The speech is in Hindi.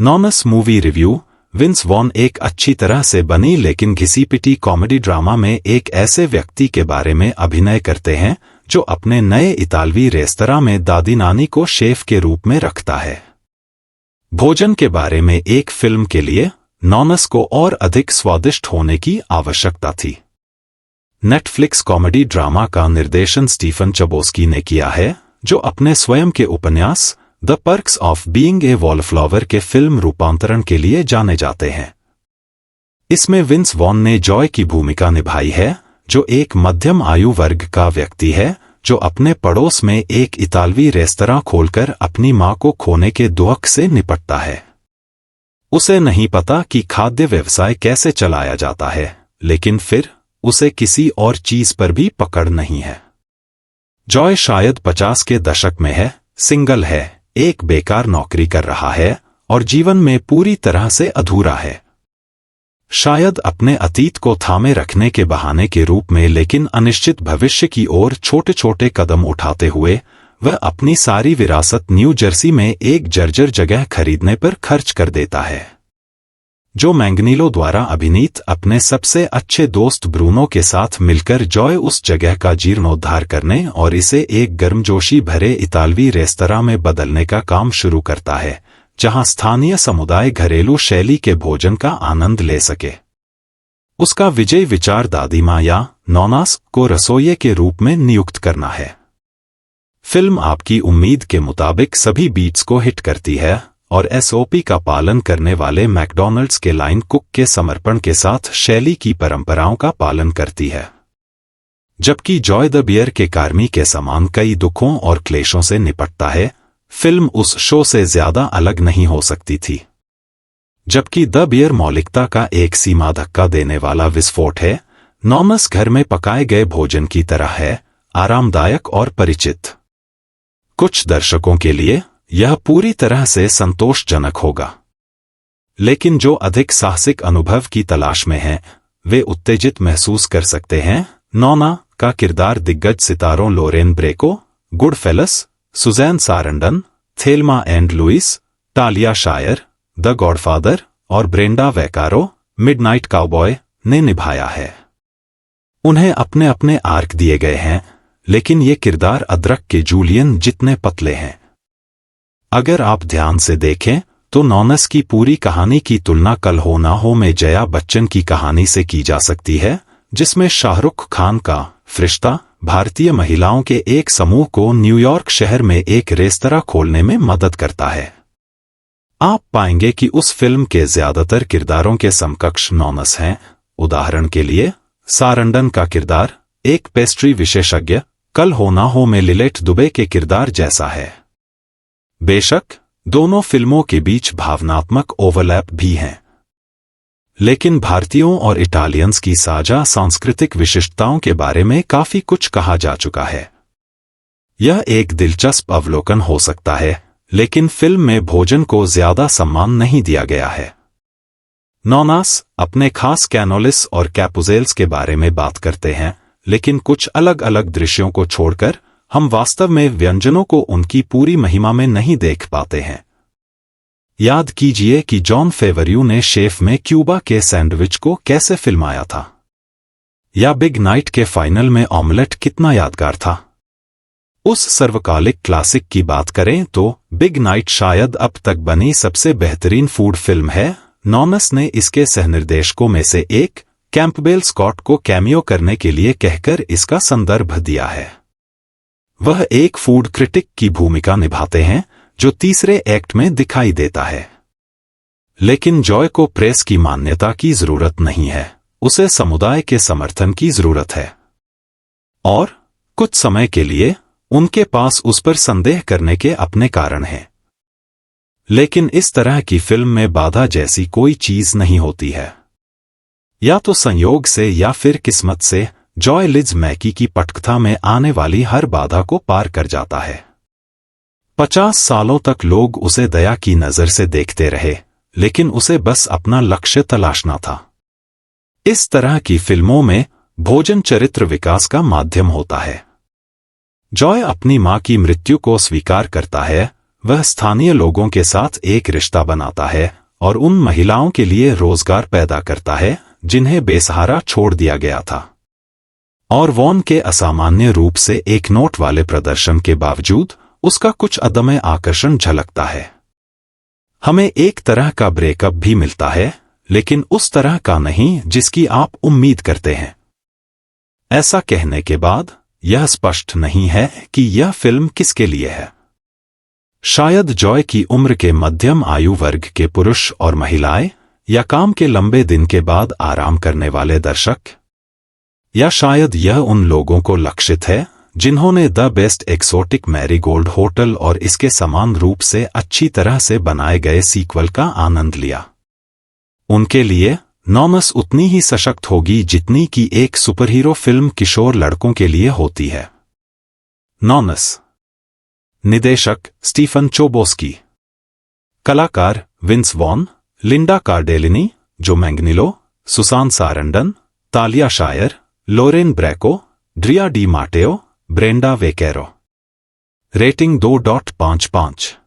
नॉनस मूवी रिव्यू। विंस वॉन एक अच्छी तरह से बनी लेकिन घिसी-पिटी कॉमेडी ड्रामा में एक ऐसे व्यक्ति के बारे में अभिनय करते हैं जो अपने नए इतालवी रेस्तरां में दादी नानी को शेफ के रूप में रखता है। भोजन के बारे में एक फिल्म के लिए नॉनस को और अधिक स्वादिष्ट होने की आवश्यकता थी। नेटफ्लिक्स कॉमेडी ड्रामा का निर्देशन स्टीफन चबोस्की ने किया है, जो अपने स्वयं के उपन्यास the perks of being a wallflower के फिल्म रूपांतरण के लिए जाने जाते हैं। इसमें विंस वॉन ने जॉय की भूमिका निभाई है, जो एक मध्यम आयु वर्ग का व्यक्ति है जो अपने पड़ोस में एक इतालवी रेस्तरां खोलकर अपनी मां को खोने के दुख से निपटता है। उसे नहीं पता कि खाद्य व्यवसाय कैसे चलाया जाता है, लेकिन फिर उसे किसी और चीज पर भी पकड़ नहीं है। जॉय शायद 50 के दशक में है, सिंगल है, एक बेकार नौकरी कर रहा है और जीवन में पूरी तरह से अधूरा है। शायद अपने अतीत को थामे रखने के बहाने के रूप में, लेकिन अनिश्चित भविष्य की ओर छोटे छोटे कदम उठाते हुए वह अपनी सारी विरासत न्यू जर्सी में एक जर्जर जगह खरीदने पर खर्च कर देता है। जो मैंगनीलो द्वारा अभिनीत अपने सबसे अच्छे दोस्त ब्रूनो के साथ मिलकर जॉय उस जगह का जीर्णोद्धार करने और इसे एक गर्मजोशी भरे इतालवी रेस्तरां में बदलने का काम शुरू करता है, जहां स्थानीय समुदाय घरेलू शैली के भोजन का आनंद ले सके। उसका विजय विचार दादी मां या नॉनास को रसोइये के रूप में नियुक्त करना है। फिल्म आपकी उम्मीद के मुताबिक सभी बीट्स को हिट करती है और एसओपी का पालन करने वाले मैकडॉनल्ड्स के लाइन कुक के समर्पण के साथ शैली की परंपराओं का पालन करती है। जबकि जॉय द बियर के कार्मी के समान कई दुखों और क्लेशों से निपटता है, फिल्म उस शो से ज्यादा अलग नहीं हो सकती थी। जबकि द बियर मौलिकता का एक सीमा धक्का देने वाला विस्फोट है, नॉनस घर में पकाए गए भोजन की तरह है, आरामदायक और परिचित। कुछ दर्शकों के लिए यह पूरी तरह से संतोषजनक होगा, लेकिन जो अधिक साहसिक अनुभव की तलाश में हैं, वे उत्तेजित महसूस कर सकते हैं। नोना का किरदार दिग्गज सितारों Lorraine Bracco, Goodfellas, Susan Sarandon, Thelma and Louise, Talia Shire, the Godfather और ब्रेंडा वैकारो, मिडनाइट काउबॉय ने निभाया है। उन्हें अपने अपने आर्क दिए गए हैं, लेकिन ये किरदार अदरक के जूलियन जितने पतले हैं। अगर आप ध्यान से देखें तो नॉनस की पूरी कहानी की तुलना कल हो ना हो में जया बच्चन की कहानी से की जा सकती है, जिसमें शाहरुख खान का फरिश्ता भारतीय महिलाओं के एक समूह को न्यूयॉर्क शहर में एक रेस्तरां खोलने में मदद करता है। आप पाएंगे कि उस फिल्म के ज्यादातर किरदारों के समकक्ष नॉनस हैं। उदाहरण के लिए सारंडन का किरदार एक पेस्ट्री विशेषज्ञ कल हो ना हो में लिलेट दुबे के किरदार जैसा है। बेशक दोनों फिल्मों के बीच भावनात्मक ओवरलैप भी हैं, लेकिन भारतीयों और इटालियंस की साझा सांस्कृतिक विशिष्टताओं के बारे में काफी कुछ कहा जा चुका है। यह एक दिलचस्प अवलोकन हो सकता है, लेकिन फिल्म में भोजन को ज्यादा सम्मान नहीं दिया गया है। नॉनास अपने खास कैनोलिस और कैपुजेल्स के बारे में बात करते हैं, लेकिन कुछ अलग अलग दृश्यों को छोड़कर हम वास्तव में व्यंजनों को उनकी पूरी महिमा में नहीं देख पाते हैं। याद कीजिए कि जॉन फेवरियो ने शेफ में क्यूबा के सैंडविच को कैसे फिल्माया था, या बिग नाइट के फाइनल में ऑमलेट कितना यादगार था। उस सर्वकालिक क्लासिक की बात करें तो बिग नाइट शायद अब तक बनी सबसे बेहतरीन फूड फिल्म है। नॉनस ने इसके सहनिर्देशकों में से एक कैंपबेल स्कॉट को कैमियो करने के लिए कहकर इसका संदर्भ दिया है। वह एक फूड क्रिटिक की भूमिका निभाते हैं जो तीसरे एक्ट में दिखाई देता है। लेकिन जॉय को प्रेस की मान्यता की जरूरत नहीं है, उसे समुदाय के समर्थन की जरूरत है। और कुछ समय के लिए उनके पास उस पर संदेह करने के अपने कारण हैं। लेकिन इस तरह की फिल्म में बाधा जैसी कोई चीज नहीं होती है। या तो संयोग से या फिर किस्मत से जॉय लिज मैकी की पटकथा में आने वाली हर बाधा को पार कर जाता है। 50 सालों तक लोग उसे दया की नजर से देखते रहे, लेकिन उसे बस अपना लक्ष्य तलाशना था। इस तरह की फिल्मों में भोजन चरित्र विकास का माध्यम होता है। जॉय अपनी मां की मृत्यु को स्वीकार करता है, वह स्थानीय लोगों के साथ एक रिश्ता बनाता है और उन महिलाओं के लिए रोजगार पैदा करता है जिन्हें बेसहारा छोड़ दिया गया था। और वॉन के असामान्य रूप से एक नोट वाले प्रदर्शन के बावजूद उसका कुछ अदम्य आकर्षण झलकता है। हमें एक तरह का ब्रेकअप भी मिलता है, लेकिन उस तरह का नहीं जिसकी आप उम्मीद करते हैं। ऐसा कहने के बाद यह स्पष्ट नहीं है कि यह फिल्म किसके लिए है। शायद जॉय की उम्र के मध्यम आयु वर्ग के पुरुष और महिलाएं, या काम के लंबे दिन के बाद आराम करने वाले दर्शक, या शायद यह उन लोगों को लक्षित है जिन्होंने the best exotic marigold hotel और इसके समान रूप से अच्छी तरह से बनाए गए सीक्वल का आनंद लिया। उनके लिए नॉनस उतनी ही सशक्त होगी जितनी कि एक सुपरहीरो फिल्म किशोर लड़कों के लिए होती है। नॉनस। निदेशक स्टीफन चोबोस्की। कलाकार विंस वॉन, लिंडा कार्डेलिनी, जो मैंगनिलो, सुसान सारंडन, तालिया शायर, लोरेन ब्रैको, ड्रिया डी माटेओ, ब्रेंडा वेकेरो। रेटिंग 2.55।